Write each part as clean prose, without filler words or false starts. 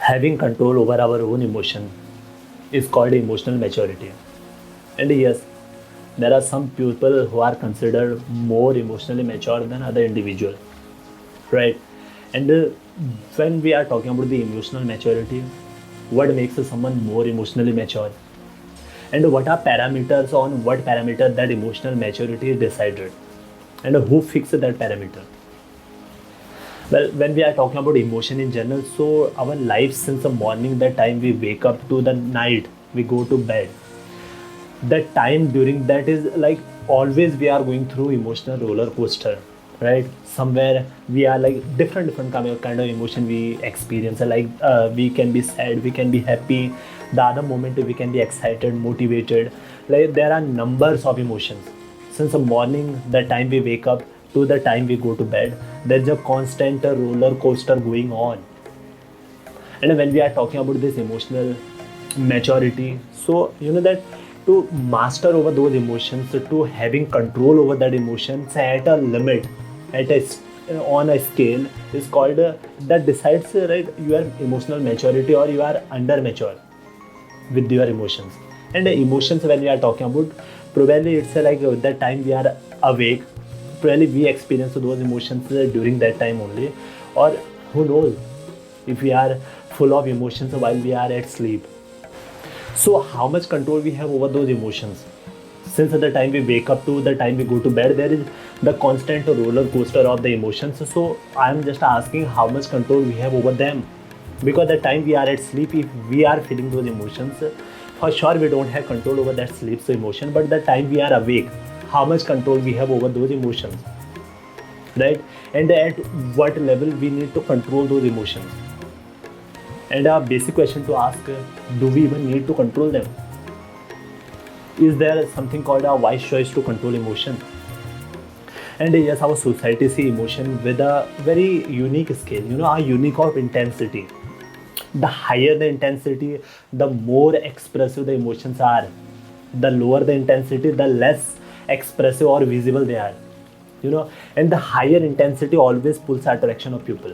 Having control over our own emotion is called emotional maturity. And yes, there are some people who are considered more emotionally mature than other individuals, right? And when we are talking about the emotional maturity, what makes someone more emotionally mature? And what are parameters, on what parameter that emotional maturity is decided? And who fixes that parameter? Well, when we are talking about emotion in general, so our life since the morning, the time we wake up to the night we go to bed, the time during that is like always we are going through emotional roller coaster, right? Somewhere we are like different kind of emotion we experience, like we can be sad, we can be happy, the other moment we can be excited, motivated. Like there are numbers of emotions since the morning, the time we wake up to the time we go to bed. There's a constant roller coaster going on. And when we are talking about this emotional maturity, so you know that to master over those emotions, to having control over that emotions at a limit, at a on a scale, is called that decides, right, your emotional maturity, or you are under mature with your emotions. And the emotions, when we are talking about, probably it's like that time we are awake, probably we experience those emotions during that time only, or who knows, if we are full of emotions while we are at sleep. So how much control we have over those emotions? Since at the time we wake up to the time we go to bed, there is the constant roller coaster of the emotions. So I am just asking how much control we have over them. Because the time we are at sleep, if we are feeling those emotions, for sure we don't have control over that sleep's emotion. But the time we are awake, how much control we have over those emotions, right? And at what level we need to control those emotions? And a basic question to ask, do we even need to control them? Is there something called a wise choice to control emotion? And yes, our society see emotion with a very unique scale, a unique of intensity. The higher the intensity, the more expressive the emotions are. The lower the intensity, the less expressive or visible they are. And the higher intensity always pulls attraction of people.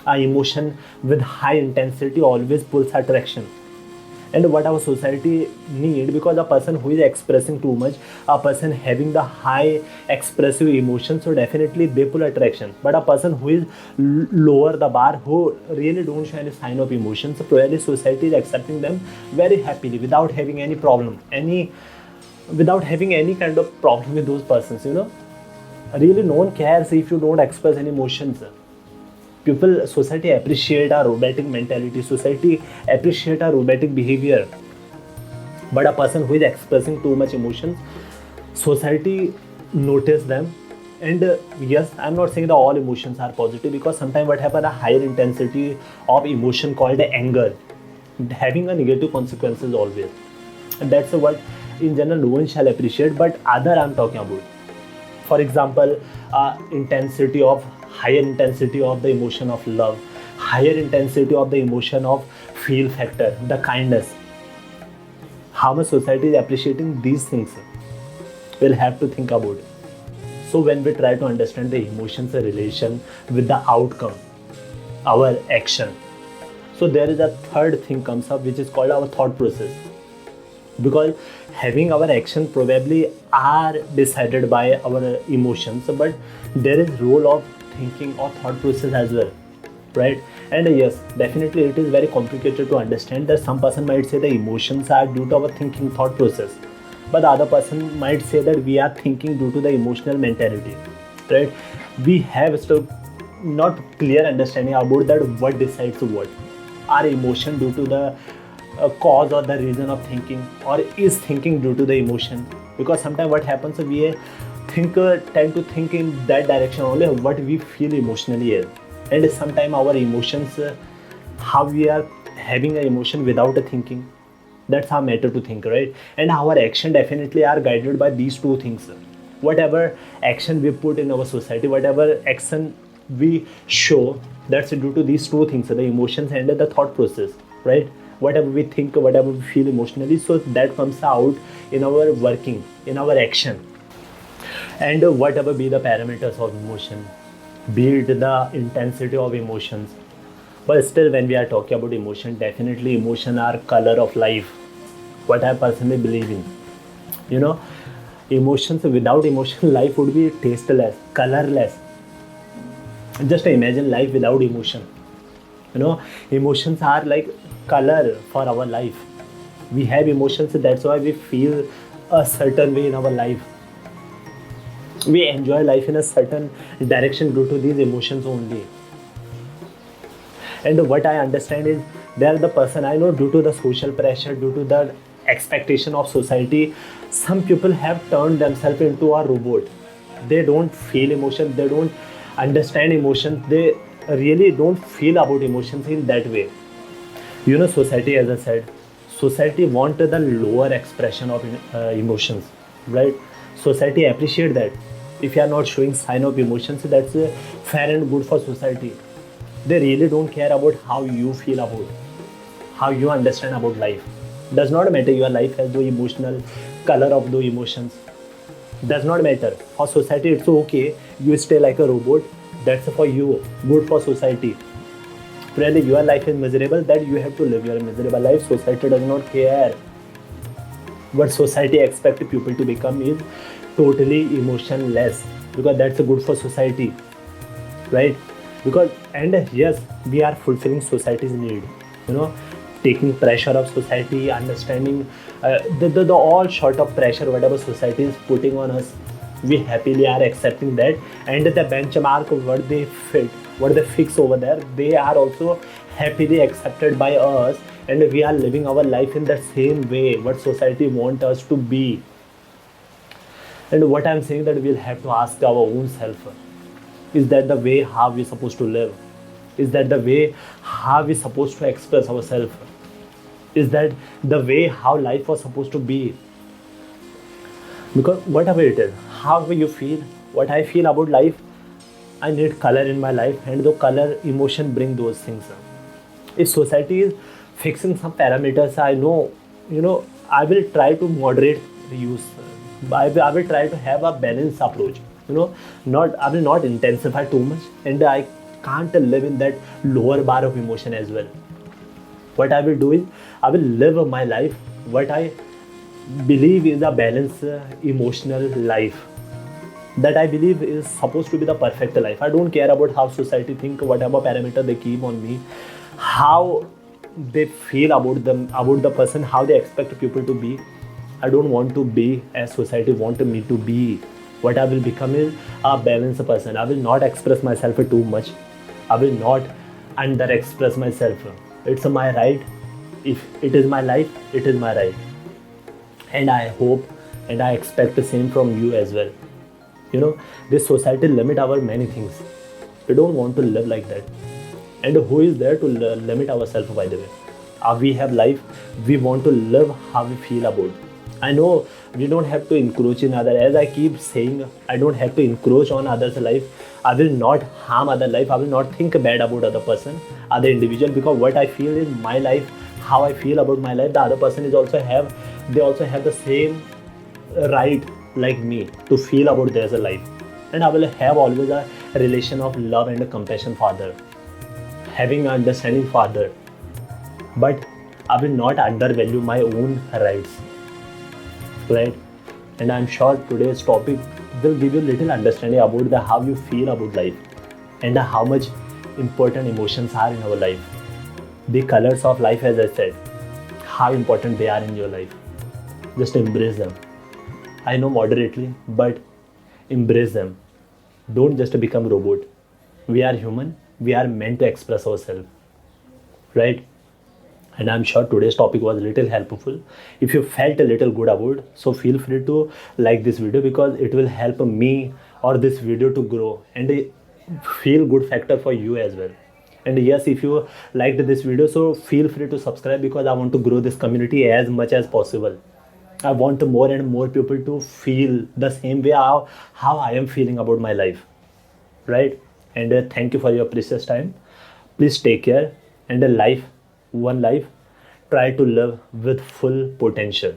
A emotion with high intensity always pulls attraction. And what our society need, because a person who is expressing too much, a person having the high expressive emotions, so definitely they pull attraction. But a person who is lower the bar, who really don't show any sign of emotions, so probably society is accepting them very happily without having any problem, without having any kind of problem with those persons. Really no one cares if you don't express any emotions. People, society appreciate our robotic mentality, society appreciate our robotic behavior. But a person who is expressing too much emotions, society notice them. And yes, I'm not saying that all emotions are positive, because sometimes what happens, a higher intensity of emotion called anger, having a negative consequences always. And that's what in general no one shall appreciate, but other I'm talking about. For example, intensity of higher intensity of the emotion of love, higher intensity of the emotion of feel factor, the kindness. How much society is appreciating these things, we'll have to think about. So when we try to understand the emotions relation with the outcome, our action, so there is a third thing comes up, which is called our thought process. Because having our action probably are decided by our emotions, but there is role of thinking or thought process as well, right? And yes, definitely it is very complicated to understand that some person might say the emotions are due to our thinking thought process, but the other person might say that we are thinking due to the emotional mentality, right? We have still not clear understanding about that what decides what. Are emotion due to the cause or the reason of thinking, or is thinking due to the emotion? Because sometimes what happens, we tend to think in that direction only, what we feel emotionally is. And sometimes our emotions, how we are having an emotion without a thinking, that's our matter to think, right? And our action definitely are guided by these two things. Whatever action we put in our society, whatever action we show, that's due to these two things, the emotions and the thought process, right? Whatever we think, whatever we feel emotionally, so that comes out in our working, in our action. And whatever be the parameters of emotion, be it the intensity of emotions, But still, when we are talking about emotion, definitely emotion are color of life. What I personally believe in, you know, emotions, without emotion, life would be tasteless, colorless. Just imagine life without emotion. You know, emotions are like color for our life. We have emotions, that's why we feel a certain way in our life. We enjoy life in a certain direction due to these emotions only. And what I understand is, they are the person I know, due to the social pressure, due to the expectation of society, some people have turned themselves into a robot. They don't feel emotion, they don't understand emotions, they really don't feel about emotions in that way. You know, society, as I said, society want the lower expression of emotions, right? Society appreciate that. If you are not showing sign of emotions, that's fair and good for society. They really don't care about how you feel about, how you understand about life. Does not matter your life has the emotional color of the emotions. Does not matter. For society, it's okay. You stay like a robot. That's for you. Good for society. Really, your life is miserable, that you have to live your miserable life. Society does not care. What society expects people to become is totally emotionless, because that's good for society, right? Because, and yes, we are fulfilling society's need, you know, taking pressure of society, understanding the all sort of pressure whatever society is putting on us, we happily are accepting that. And the benchmark what they fit, what they fix over there, they are also happily accepted by us, and we are living our life in the same way what society want us to be. And what I'm saying, that we'll have to ask our own self, is that the way how we're supposed to live? Is that the way how we're supposed to express ourselves? Is that the way how life was supposed to be? Because whatever it is, how you feel, what I feel about life, I need color in my life, and the color emotion bring those things. If society is fixing some parameters, I know, you know, I will try to moderate the use. I will try to have a balanced approach. You know, not I will not intensify too much, and I can't live in that lower bar of emotion as well. What I will do is, I will live my life what I believe is a balanced emotional life, that I believe is supposed to be the perfect life. I don't care about how society think, whatever parameter they keep on me, how they feel about them, about the person, how they expect people to be. I don't want to be as society want me to be. What I will become is a balanced person. I will not express myself too much. I will not under express myself. It's my right. If it is my life, it is my right. And I hope and I expect the same from you as well. You know, this society limit our many things. We don't want to live like that. And who is there to limit ourselves, by the way? We have life, we want to live how we feel about. I know we don't have to encroach in other, as I keep saying, I don't have to encroach on others' life. I will not harm other life. I will not think bad about other person, other individual, because what I feel is my life, how I feel about my life, the other person is also have, they also have the same right like me to feel about their life. And I will have always a relation of love and compassion for other, having an understanding for other. But I will not undervalue my own rights, right? And I'm sure today's topic will give you little understanding about the how you feel about life, and how much important emotions are in our life. The colors of life, as I said, how important they are in your life. Just embrace them. I know moderately, but embrace them. Don't just become robot. We are human. We are meant to express ourselves, right? And I'm sure today's topic was a little helpful. If you felt a little good about, so feel free to like this video, because it will help me or this video to grow, and a feel good factor for you as well. And yes, if you liked this video, so feel free to subscribe, because I want to grow this community as much as possible. I want more and more people to feel the same way how I am feeling about my life, right? And thank you for your precious time. Please take care, and a life, one life, try to live with full potential.